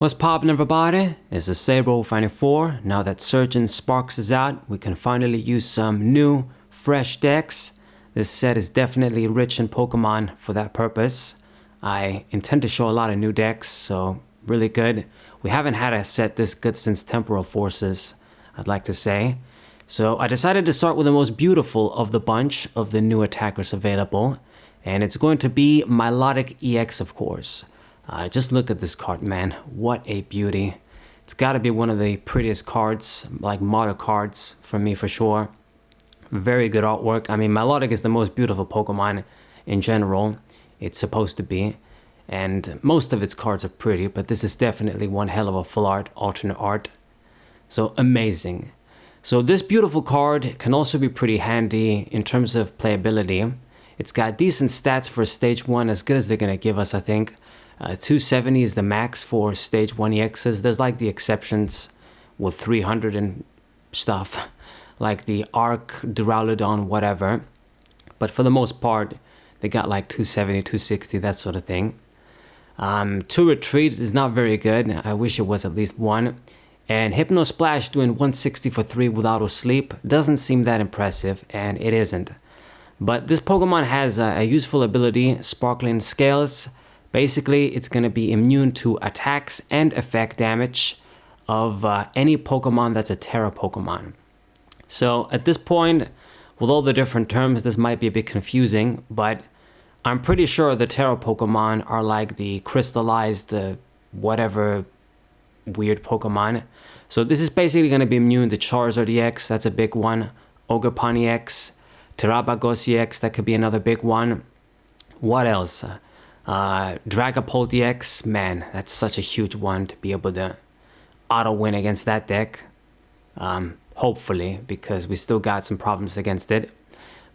What's poppin', everybody? It's a Sabo Finding 4. Now that Surge and Sparks is out, we can finally use some new, fresh decks. This set is definitely rich in Pokemon for that purpose. I intend to show a lot of new decks, so really good. We haven't had a set this good since Temporal Forces, I'd like to say. So I decided to start with the most beautiful of the bunch of the new attackers available. And it's going to be Milotic EX, of course. Just look at this card, man. What a beauty. It's got to be one of the prettiest cards, like modern cards for me for sure. Very good artwork. I mean, Milotic is the most beautiful Pokemon in general. It's supposed to be. And most of its cards are pretty, but this is definitely one hell of a full art, alternate art. So amazing. So this beautiful card can also be pretty handy in terms of playability. It's got decent stats for stage 1, as good as they're going to give us, I think. 270 is the max for stage 1 EXs. There's like the exceptions with 300 and stuff, like the Arc, Duraludon, whatever. But for the most part, they got like 270, 260, that sort of thing. 2 retreat is not very good. I wish it was at least 1. And Hypno Splash doing 160 for 3 with auto sleep doesn't seem that impressive, and it isn't. But this Pokemon has a useful ability, Sparkling Scales. Basically, it's going to be immune to attacks and effect damage of any Pokemon that's a Terra Pokemon. So at this point, with all the different terms, this might be a bit confusing, but I'm pretty sure the Terra Pokemon are like the crystallized whatever weird Pokemon. So this is basically going to be immune to Charizard EX, that's a big one. Ogerpon EX, Terabagos EX, that could be another big one. What else? Dragapult EX, man, that's such a huge one to be able to auto win against that deck. Hopefully, because we still got some problems against it.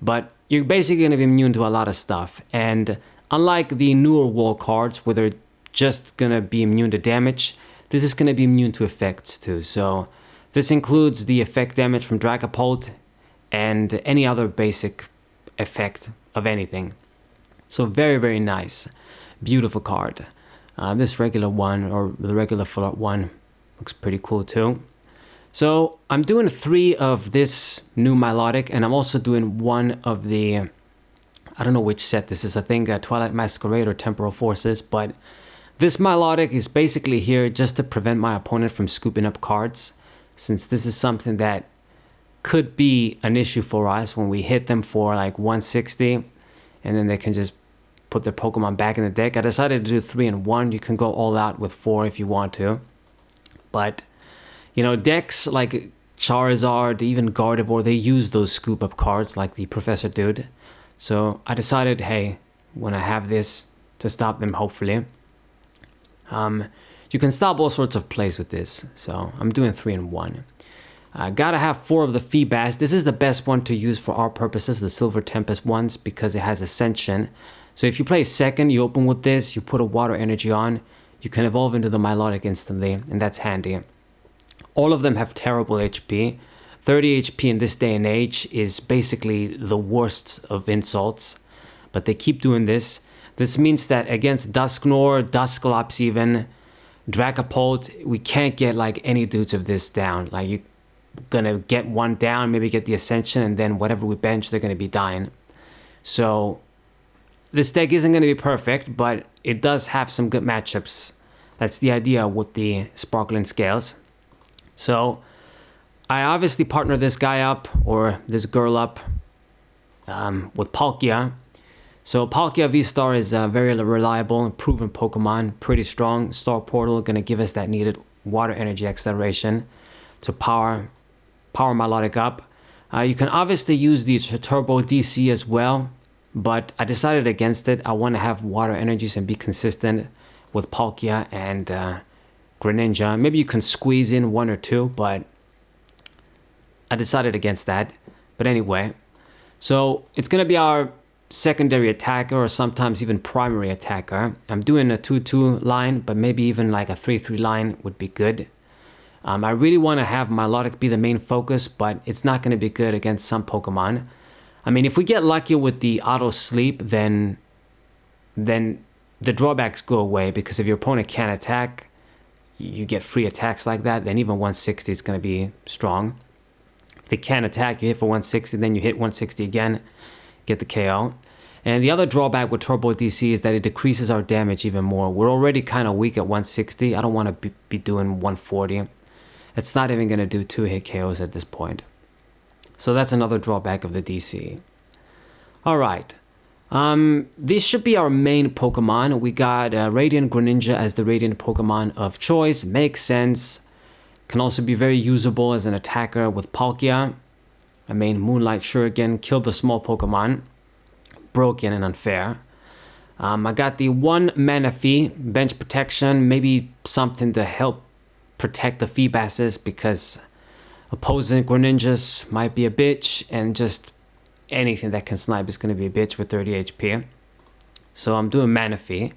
But you're basically going to be immune to a lot of stuff. And unlike the newer wall cards where they're just going to be immune to damage, this is going to be immune to effects too. So this includes the effect damage from Dragapult and any other basic effect of anything. So very, very nice. Beautiful card. This regular one, or the regular full art one, looks pretty cool too. So I'm doing 3 of this new Milotic, and I'm also doing 1 of the, I don't know which set this is, I think Twilight Masquerade or Temporal Forces, but this Milotic is basically here just to prevent my opponent from scooping up cards, since this is something that could be an issue for us when we hit them for like 160, and then they can just put their Pokemon back in the deck. I decided to do 3 and 1. You can go all out with 4 if you want to. But, you know, decks like Charizard, even Gardevoir, they use those scoop up cards like the Professor Dude. So I decided, hey, when I have this to stop them, hopefully. You can stop all sorts of plays with this. So I'm doing 3 and 1. Gotta have 4 of the Feebas. This is the best one to use for our purposes, the Silver Tempest ones, because it has Ascension. So if you play second, you open with this, you put a water energy on, you can evolve into the Milotic instantly, and that's handy. All of them have terrible HP. 30 HP in this day and age is basically the worst of insults, but they keep doing this. This means that against Dusknoir, Dusclops even, Dragapult, we can't get like any dudes of this down. Like you're gonna get one down, maybe get the Ascension, and then whatever we bench, they're gonna be dying. So this deck isn't going to be perfect, but it does have some good matchups. That's the idea with the Sparkling Scales. So I obviously partner this guy up, or this girl up, with Palkia. So Palkia VSTAR is a very reliable, proven Pokemon, pretty strong. Star Portal going to give us that needed water energy acceleration to power Milotic up. You can obviously use the Turbo DC as well, but I decided against it. I want to have water energies and be consistent with Palkia and Greninja. Maybe you can squeeze in 1 or 2, but I decided against that. But anyway, so it's going to be our secondary attacker, or sometimes even primary attacker. I'm doing a 2-2 line, but maybe even like a 3-3 line would be good. I really want to have Milotic be the main focus, but it's not going to be good against some Pokemon. I mean, if we get lucky with the auto sleep, then the drawbacks go away, because if your opponent can't attack, you get free attacks like that, then even 160 is going to be strong. If they can't attack, you hit for 160, then you hit 160 again, get the KO. And the other drawback with Turbo DC is that it decreases our damage even more. We're already kind of weak at 160. I don't want to be doing 140. It's not even going to do 2-hit KOs at this point. So that's another drawback of the DC. Alright. These should be our main Pokemon. We got Radiant Greninja as the Radiant Pokemon of choice. Makes sense. Can also be very usable as an attacker with Palkia. I mean, Moonlight Shuriken killed the small Pokemon. Broken and unfair. I got the 1 mana fee, bench protection, maybe something to help protect the Feebasses because opposing Greninjas might be a bitch, and just anything that can snipe is going to be a bitch with 30 HP. So I'm doing mana fee.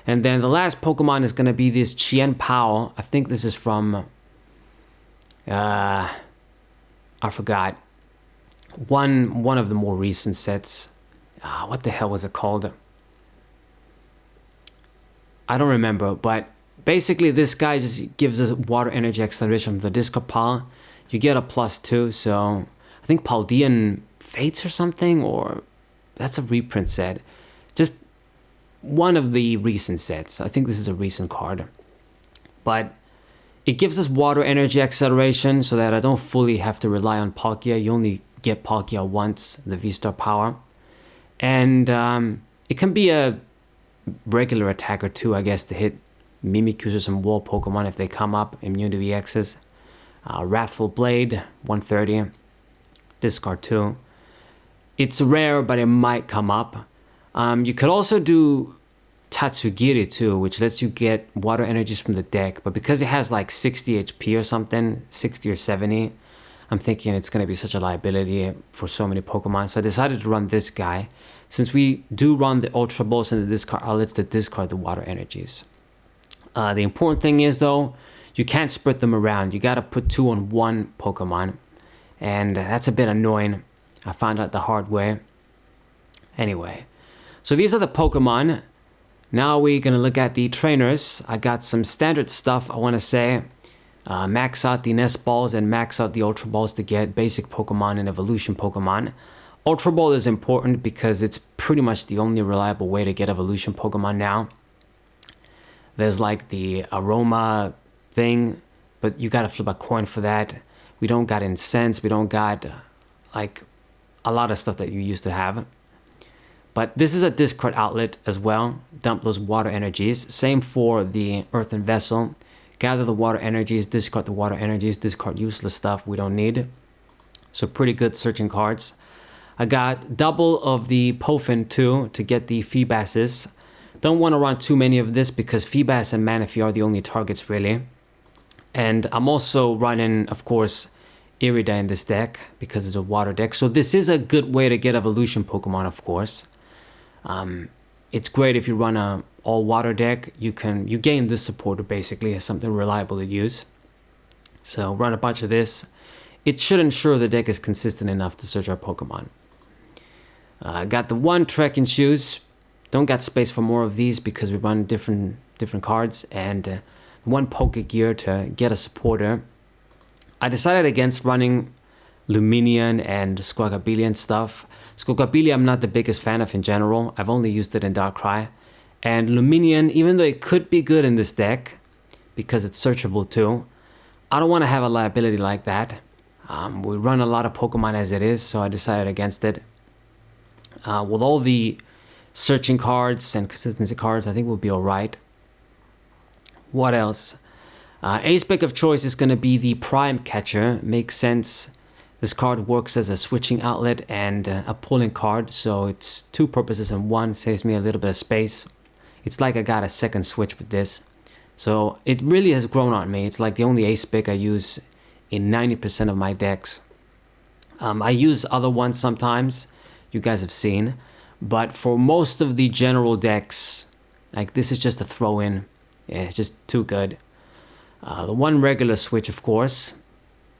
And then the last Pokemon is going to be this Chien Pao. I think this is from I forgot. One of the more recent sets. What the hell was it called? I don't remember, but basically this guy just gives us water energy acceleration from the discard pile. You get a +2, so I think Paldean Fates or something, or that's a reprint set. Just one of the recent sets. I think this is a recent card. But it gives us water energy acceleration so that I don't fully have to rely on Palkia. You only get Palkia once, the VSTAR power. And it can be a regular attacker too, I guess, to hit Mimikyus or some wall Pokemon if they come up, immune to EXs. Wrathful Blade, 130. Discard 2. It's rare, but it might come up. You could also do Tatsugiri too, which lets you get water energies from the deck. But because it has like 60 HP or something, 60 or 70, I'm thinking it's going to be such a liability for so many Pokemon. So I decided to run this guy. Since we do run the Ultra Balls and the discard outlets that discard the water energies. The important thing is though, you can't spread them around. You got to put 2 on 1 Pokemon. And that's a bit annoying. I found out the hard way. Anyway, so these are the Pokemon. Now we're going to look at the trainers. I got some standard stuff I want to say. Max out the Nest Balls and max out the Ultra Balls to get basic Pokemon and evolution Pokemon. Ultra Ball is important because it's pretty much the only reliable way to get evolution Pokemon now. There's like the aroma thing, but you gotta flip a coin for that. We don't got incense, we don't got like a lot of stuff that you used to have. But this is a discard outlet as well. Dump those water energies. Same for the Earthen Vessel. Gather the water energies, discard the water energies, discard useless stuff we don't need. So pretty good searching cards. I got double of the Pofin too to get the Feebasses. Don't want to run too many of this because Feebas and Manaphy are the only targets really. And I'm also running, of course, Irida in this deck because it's a water deck. So this is a good way to get evolution Pokemon, of course. It's great if you run a all water deck. You gain this supporter basically as something reliable to use. So run a bunch of this. It should ensure the deck is consistent enough to search our Pokemon. Got the 1 Trekking Shoes. Don't got space for more of these because we run different cards. And 1 Pokegear to get a supporter. I decided against running Luminion and Squawkabilly and stuff. Squawkabilly I'm not the biggest fan of in general. I've only used it in Darkrai. And Luminion, even though it could be good in this deck, because it's searchable too, I don't want to have a liability like that. We run a lot of Pokemon as it is, so I decided against it. With all the searching cards and consistency cards, I think we'll be alright. What else? Ace pick of choice is going to be the Prime Catcher. Makes sense. This card works as a switching outlet and a pulling card, so it's 2 purposes in one. Saves me a little bit of space. It's like I got a second switch with this. So it really has grown on me. It's like the only ace pick I use in 90% of my decks. I use other ones sometimes, you guys have seen, but for most of the general decks, like this is just a throw in. Yeah, it's just too good. The 1 regular switch, of course,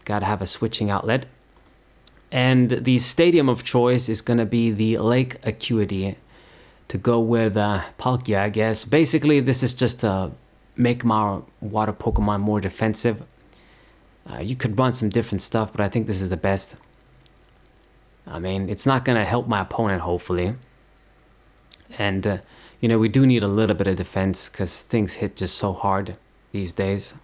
gotta have a switching outlet. And the stadium of choice is gonna be the Lake Acuity to go with Palkia, I guess. Basically, this is just a make my water Pokemon more defensive. You could run some different stuff, but I think this is the best. I mean, it's not going to help my opponent, hopefully. And, you know, we do need a little bit of defense because things hit just so hard these days.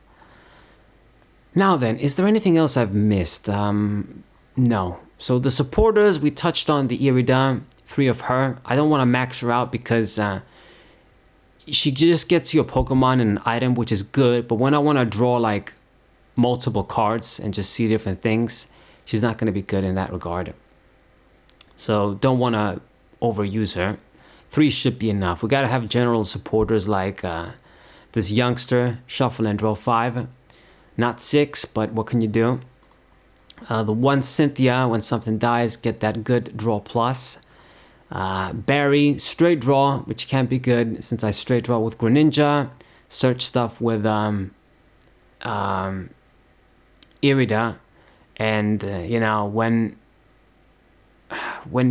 Now then, is there anything else I've missed? No. So the supporters, we touched on the Irida, 3 of her. I don't want to max her out because she just gets you a Pokemon and an item, which is good. But when I want to draw like multiple cards and just see different things, she's not going to be good in that regard. So don't want to overuse her. 3 should be enough. We got to have general supporters like this youngster, shuffle and draw 5. Not 6, but what can you do? The 1 Cynthia, when something dies, get that good draw plus. Barry, straight draw, which can't be good since I straight draw with Greninja. Search stuff with Irida. And, you know, when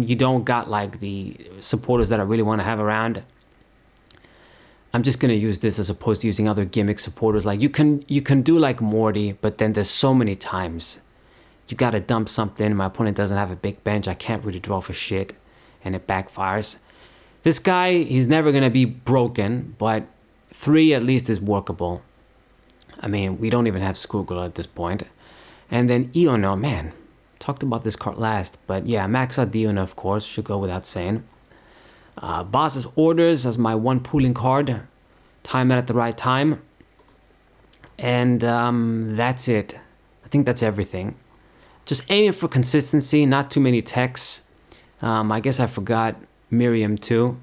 you don't got like the supporters that I really want to have around, I'm just going to use this as opposed to using other gimmick supporters. Like you can do like Morty, but then there's so many times you got to dump something. My opponent doesn't have a big bench. I can't really draw for shit and it backfires. This guy, he's never going to be broken, but 3 at least is workable. I mean, we don't even have Squirtle at this point. And then Eona, man, talked about this card last, but yeah, max out Eona, of course, should go without saying. Boss's Orders as my 1 pooling card. Time it at the right time. And that's it. I think that's everything. Just aiming for consistency, not too many techs. I guess I forgot Miriam too.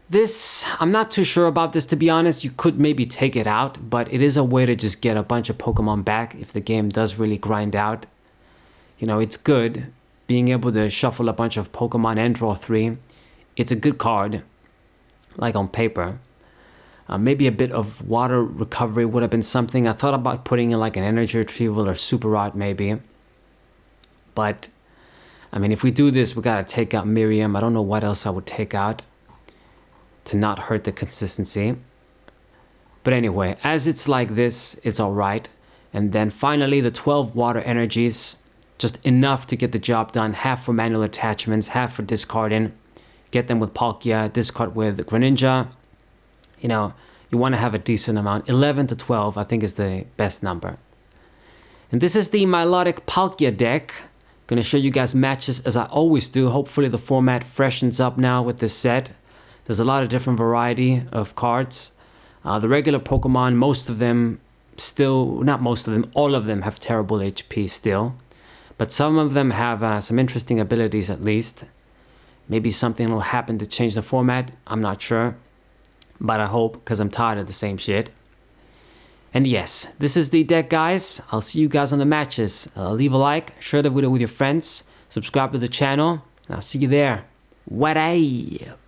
This, I'm not too sure about this, to be honest. You could maybe take it out, but it is a way to just get a bunch of Pokemon back if the game does really grind out. You know, it's good being able to shuffle a bunch of Pokemon and draw 3. It's a good card, like on paper. Maybe a bit of water recovery would have been something. I thought about putting in like an energy retrieval or super rod maybe. But, I mean, if we do this, we gotta take out Miriam. I don't know what else I would take out to not hurt the consistency. But anyway, as it's like this, it's alright. And then finally, the 12 water energies. Just enough to get the job done. Half for manual attachments, half for discarding. Get them with Palkia, discard with Greninja. You know, you want to have a decent amount. 11 to 12, I think, is the best number. And this is the Milotic Palkia deck. Gonna show you guys matches as I always do. Hopefully the format freshens up now with this set. There's a lot of different variety of cards. The regular Pokemon, most of them still, not most of them, all of them have terrible HP still. But some of them have some interesting abilities at least. Maybe something will happen to change the format. I'm not sure. But I hope, because I'm tired of the same shit. And yes, this is the deck, guys. I'll see you guys on the matches. Leave a like, share the video with your friends, subscribe to the channel, and I'll see you there. What up?